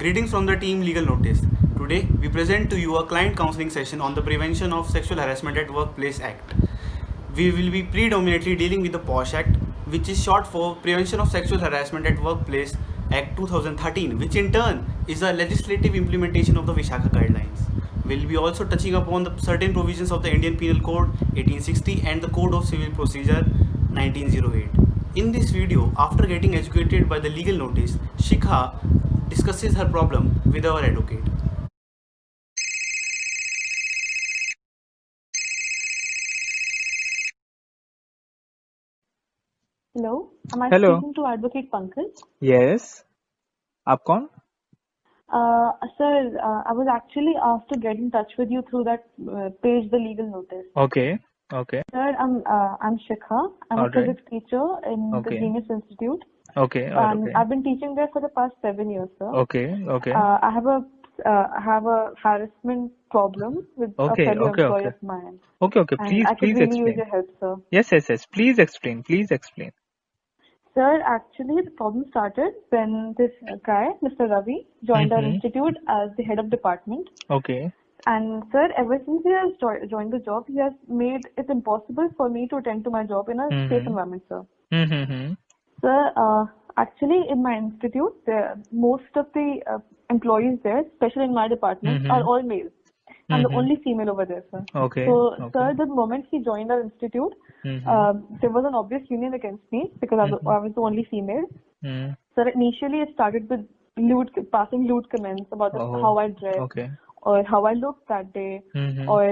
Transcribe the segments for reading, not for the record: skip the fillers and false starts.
Greetings from the team Legal Notice. Today, we present to you a client counseling session on the Prevention of Sexual Harassment at Workplace Act. We will be predominantly dealing with the POSH Act, which is short for Prevention of Sexual Harassment at Workplace Act 2013, which in turn is a legislative implementation of the Vishaka Guidelines. We'll be also touching upon the certain provisions of the Indian Penal Code 1860 and the Code of Civil Procedure 1908. In this video, after getting educated by the legal notice, Shikha discusses her problem with our advocate. Hello, am I Hello. speaking to Advocate Pankaj? Yes. आप कौन? Sir, I was actually asked to get in touch with you through that page, the legal notice. Okay. Okay. Sir, I'm Shikha. I'm a All right. physics teacher in the Okay. Genius Institute. Okay. Okay. I've been teaching there for the past 7 years, sir. Okay. Okay. I have a harassment problem with a Okay. fellow Okay. employee Okay. of mine, Okay. Okay. and Please, I could please really use explain. your help, sir. Yes. Yes. Yes. Please explain. Please explain. Sir, actually, the problem started when this guy, Mr. Ravi, joined our institute as the head of department. Okay. And sir, ever since he has joined the job, he has made it impossible for me to attend to my job in a safe environment, sir. Mm-hmm. Sir, actually, in my institute, most of the employees there, especially in my department, are all males. I'm the only female over there, sir. Okay. So, Okay. sir, the moment he joined our institute, there was an obvious union against me because I was the only female. Sir, initially it started with passing lewd comments about how I dress Okay. or how I looked that day, or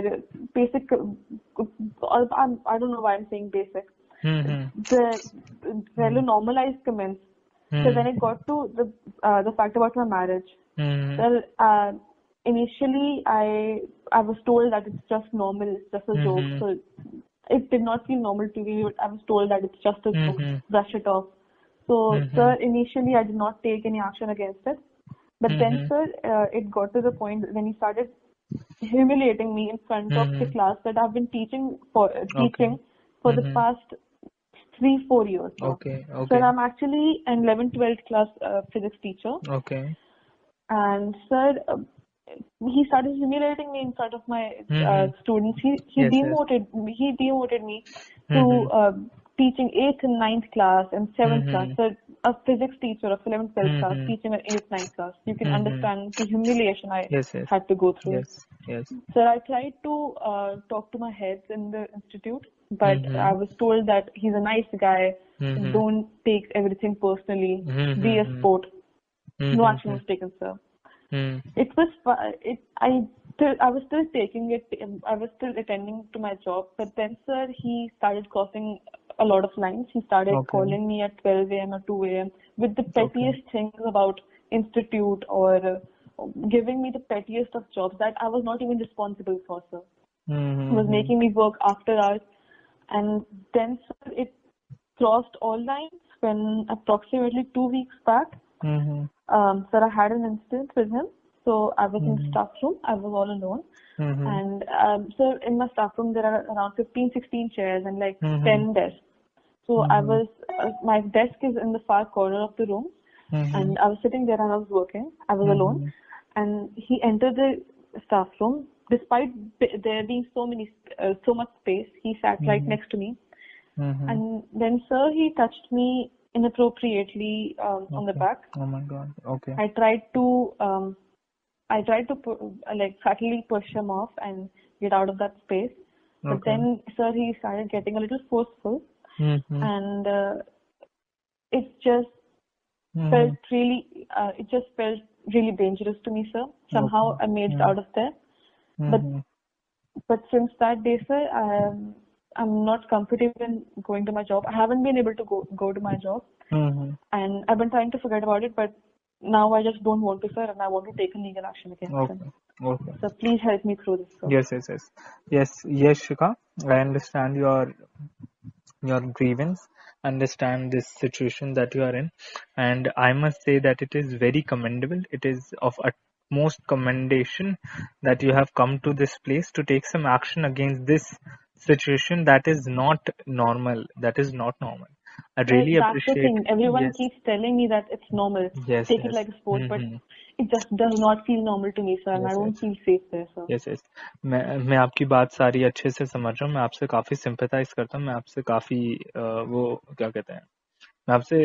basic. I don't know why I'm saying basic. The fairly normalized comments. So when it got to the fact about my marriage, well, initially I was told that it's just normal, it's just a joke. So it did not feel normal to me. I was told that it's just a joke, brush it off. So sir, initially I did not take any action against it. But then sir, it got to the point when he started humiliating me in front of the class that I've been teaching for the past 3-4 years now. Okay. Okay. Sir, I'm actually an 11th-12th class physics teacher. Okay. And sir, he started humiliating me in front of my students. He Yes, yes. demoted me to teaching 8th and 9th class and 7th class. So a physics teacher of 11th, 12th class teaching an 8th, 9th class. You can understand the humiliation I Yes, yes. had to go through. Yes. Yes. So I tried to talk to my heads in the institute, but I was told that he's a nice guy. Don't take everything personally. Be a sport. No action was taken, sir. It was I was still taking it. I was still attending to my job, but then, sir, he started crossing a lot of lines. He started calling me at 12 a.m. or 2 a.m. with the pettiest things about institute or giving me the pettiest of jobs that I was not even responsible for, sir. He was making me work after hours, and then, sir, it crossed all lines when approximately 2 weeks back. Sir, I had an incident with him. So I was in the staff room. I was all alone. And so in my staff room, there are around 15-16 chairs and like 10 desks. So I was, my desk is in the far corner of the room. And I was sitting there and I was working. I was alone. And he entered the staff room. Despite there being so much space, he sat right next to me. And then, sir, he touched me inappropriately on the back. Oh my God. Okay. I tried to subtly push him off and get out of that space. But then, sir, he started getting a little forceful, and it just felt really dangerous to me, sir. Somehow I made it out of there. But since that day, sir, I'm not comfortable in going to my job. I haven't been able to go to my job. And I've been trying to forget about it, but now I just don't want to, sir, and I want to take a legal action against him. Okay. So please help me through this, sir. Yes, Shikha. I understand your grievance, understand this situation that you are in, and I must say that it is very commendable. It is of utmost commendation that you have come to this place to take some action against this situation that is not normal. I really That's the appreciate. thing. Everyone Yes, keeps telling me that it's normal. yes, Take it yes. like a sport, but Mm-hmm. it just does not feel normal to me, sir, and I Yes, don't yes, feel safe there, sir. yes, yes. मैं आपकी बात सारी अच्छे से समझ रहा हूँ. मैं आपसे काफी सिंपैथाइज करता हूँ. मैं आपसे काफी वो क्या कहते हैं, मैं आपसे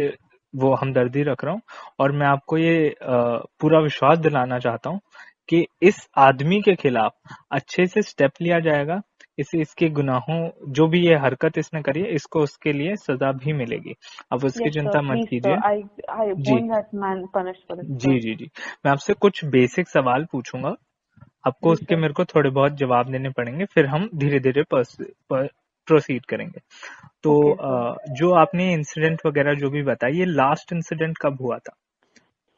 वो हमदर्दी रख रहा हूँ. और मैं आपको ये पूरा विश्वास दिलाना चाहता हूँ कि इस आदमी के खिलाफ अच्छे से स्टेप लिया जाएगा. इसके गुनाहों, जो भी ये हरकत इसने करी है, इसको उसके लिए सजा भी मिलेगी. आप उसकी Yes, sir. चिंता मत Please, sir. कीजिए. I ji want that man punished for it, ji sir. जी जी. मैं आपसे कुछ बेसिक सवाल पूछूंगा. आपको जी, उसके sir. मेरे को थोड़े बहुत जवाब देने पड़ेंगे, फिर हम धीरे धीरे प्रोसीड करेंगे. तो Okay, sir. जो आपने इंसिडेंट वगैरह जो भी बताया, ये लास्ट इंसिडेंट कब हुआ था?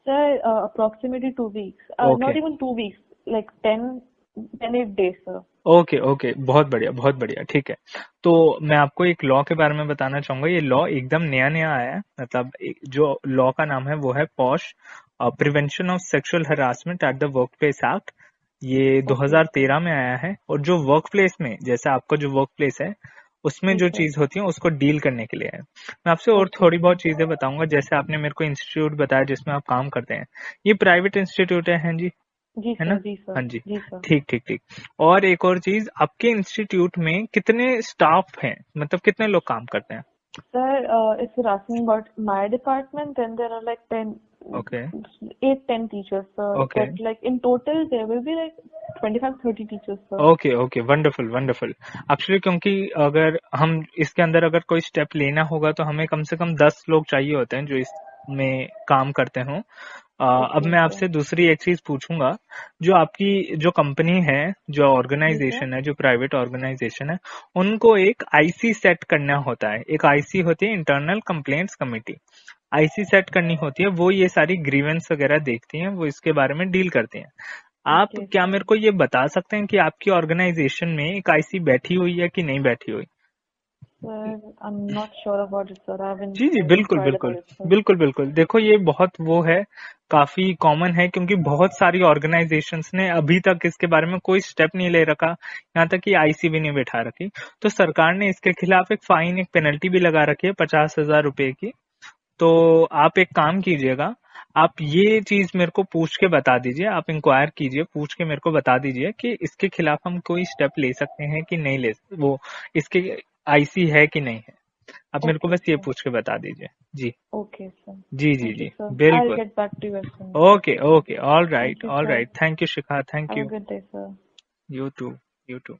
Sir, approximately 2 weeks. Okay Not even 2 weeks, like 8 days, sir. Okay okay, बहुत बढ़िया बहुत बढ़िया. ठीक है, तो मैं आपको एक लॉ के बारे में बताना चाहूंगा. ये लॉ एकदम नया नया आया है. मतलब जो लॉ का नाम है वो है posh, prevention of sexual harassment at the work place act. ये Okay, 2013 में आया है. और जो वर्क प्लेस में, जैसे आपका जो वर्क प्लेस है, उसमें जी, जो sir. चीज होती है उसको डील करने के लिए है. मैं आपसे और Okay, थोड़ी sir. बहुत चीजें बताऊंगा. जैसे आपने मेरे को इंस्टीट्यूट बताया जिसमें आप काम करते हैं, ये प्राइवेट इंस्टीट्यूट है जी, जी, है sir. ना? जी, sir. हाँ जी. जी, sir. ठीक ठीक ठीक. और एक और चीज, आपके इंस्टीट्यूट में कितने स्टाफ हैं, मतलब कितने लोग काम करते हैं? Sir, if you're asking about my department, then there are like okay 10 teachers, sir. Okay But like in total, there will be like 25-30 teachers, sir. Okay okay, wonderful wonderful. Actually क्योंकि अगर हम इसके अंदर अगर कोई स्टेप लेना होगा तो हमें कम से कम 10 लोग चाहिए होते हैं जो इसमें काम करते हों. अब Okay, मैं sir. आपसे दूसरी एक चीज पूछूंगा. जो आपकी जो कंपनी है, जो जी, sir. ऑर्गेनाइजेशन है, जो प्राइवेट ऑर्गेनाइजेशन है, उनको एक आईसी सेट करना होता है. एक आईसी होती है, internal complaints committee. IC set करनी होती है. वो ये सारी ग्रीवेंस वगैरह देखती हैं, वो इसके बारे में डील करती हैं. आप Okay, क्या sir. मेरे को ये बता सकते हैं कि आपकी ऑर्गेनाइजेशन में एक आईसी बैठी हुई है कि नहीं बैठी हुई? Sir, I'm not sure about it, sir. Ji ji, I haven't बिल्कुल inquired बिल्कुल about it, sir. बिल्कुल बिल्कुल. देखो, ये बहुत वो है, काफी कॉमन है, क्योंकि बहुत सारी ऑर्गेनाइजेशंस ने अभी तक इसके बारे में कोई स्टेप नहीं ले रखा, यहाँ तक कि आईसी भी नहीं बैठा रखी. तो सरकार ने इसके खिलाफ एक फाइन, एक पेनल्टी भी लगा रखी है 50,000 रुपए की. तो आप एक काम कीजिएगा, आप ये चीज मेरे को पूछ के बता दीजिए. आप इंक्वायर कीजिए, पूछ के मेरे को बता दीजिए कि इसके खिलाफ हम कोई स्टेप ले सकते हैं कि नहीं ले, वो इसके आईसी है कि नहीं है. आप मेरे को Okay, बस ये sir. पूछ के बता दीजिए. जी Okay, sir. Ji ji Thank you, ji, sir. I'll बिल्कुल. get back to you as soon as okay possible, sir. Okay, all Thank right you, all sir. Right. Thank you Shikha, thank Have a you. good day, sir. You too, you to.